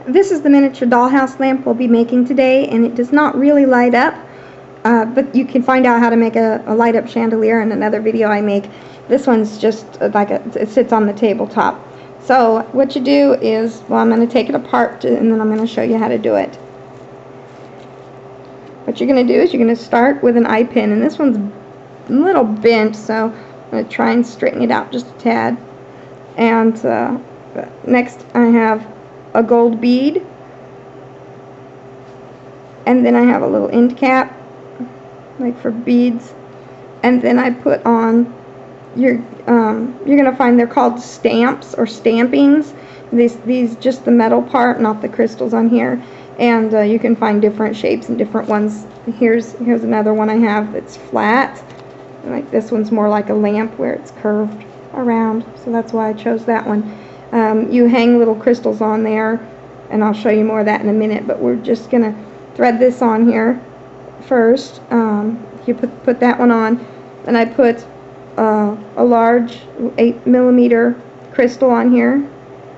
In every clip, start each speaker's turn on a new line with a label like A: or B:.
A: This is the miniature dollhouse lamp we'll be making today, and it does not really light up, but you can find out how to make a light up chandelier in another video I make. This one's just like it sits on the tabletop. So what you do is, well, I'm going to take it apart and then I'm going to show you how to do it. What you're going to do is you're going to start with an eye pin, and this one's a little bent, so I'm going to try and straighten it out just a tad. And next I have a gold bead, and then I have a little end cap like for beads, and then I put on you're gonna find they're called stamps or stampings. These just the metal part, not the crystals on here, and you can find different shapes and different ones. Here's another one I have that's flat, like this one's more like a lamp where it's curved around, so that's why I chose that one. You hang little crystals on there, and I'll show you more of that in a minute, but we're just gonna thread this on here first. You put that one on, and I put a large 8mm crystal on here,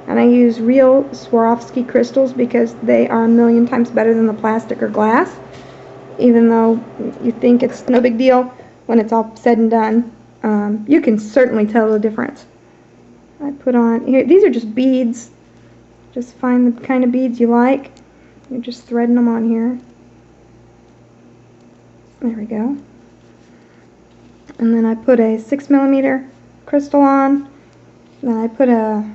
A: and I use real Swarovski crystals because they are a million times better than the plastic or glass, even though you think it's no big deal. When it's all said and done, you can certainly tell the difference. I put on here, these are just beads. Just find the kind of beads you like. You're just threading them on here. There we go. And then I put a 6mm crystal on. Then I put a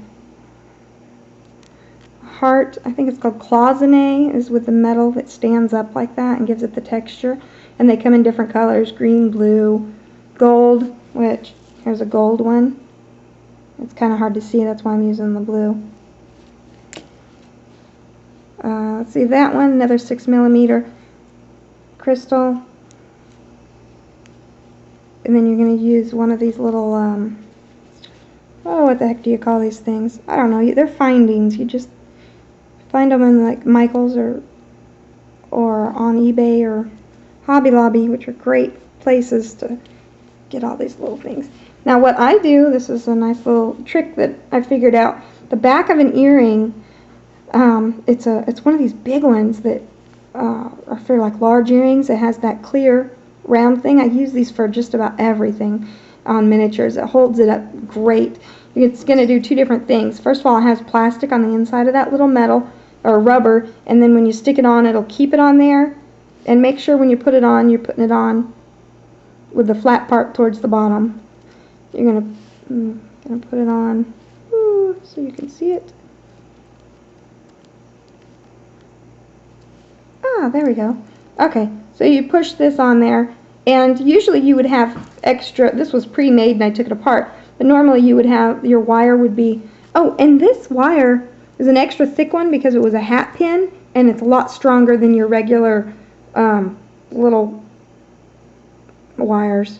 A: heart, I think it's called cloisonne, is with the metal that stands up like that and gives it the texture. And they come in different colors, green, blue, gold, which here's a gold one. It's kind of hard to see, that's why I'm using the blue. Let's see, that one, another 6mm crystal. And then you're going to use one of these little, oh, what the heck do you call these things? I don't know, they're findings. You just find them in like Michael's or on eBay or Hobby Lobby, which are great places to get all these little things. Now what I do, this is a nice little trick that I figured out. The back of an earring, it's one of these big ones that are for like large earrings. It has that clear round thing. I use these for just about everything on miniatures. It holds it up great. It's going to do two different things. First of all, it has plastic on the inside of that little metal or rubber, and then when you stick it on, it'll keep it on there. And make sure when you put it on, you're putting it on with the flat part towards the bottom. You're gonna put it on so you can see it. Ah, there we go. Okay, so you push this on there, and usually you would have extra. This was pre-made and I took it apart, but normally you would have, your wire would be, oh, and this wire is an extra thick one because it was a hat pin, and it's a lot stronger than your regular little wires.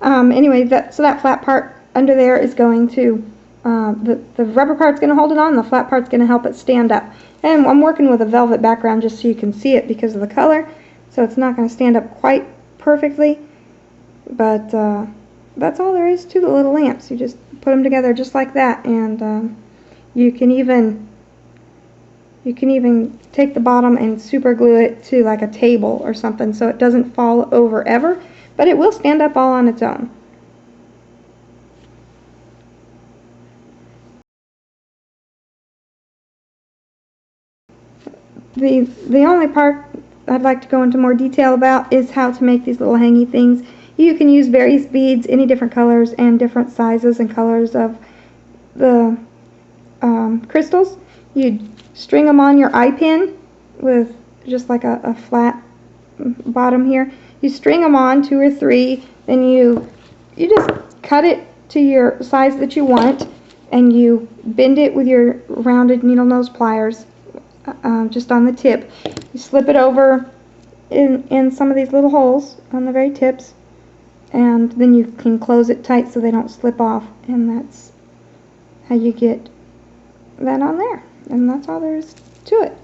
A: Anyway, so that flat part under there is going to, the rubber part's going to hold it on, and the flat part's going to help it stand up. And I'm working with a velvet background just so you can see it because of the color, so it's not going to stand up quite perfectly, but that's all there is to the little lamps. You just put them together just like that, and you can even take the bottom and super glue it to like a table or something so it doesn't fall over ever, but it will stand up all on its own. The only part I'd like to go into more detail about is how to make these little hangy things. You can use various beads, any different colors and different sizes and colors of the crystals. You string them on your eye pin with just like a flat bottom here. You string them on 2 or 3, then you just cut it to your size that you want, and you bend it with your rounded needle nose pliers just on the tip. You slip it over in some of these little holes on the very tips, and then you can close it tight so they don't slip off, and that's how you get that on there. And that's all there is to it.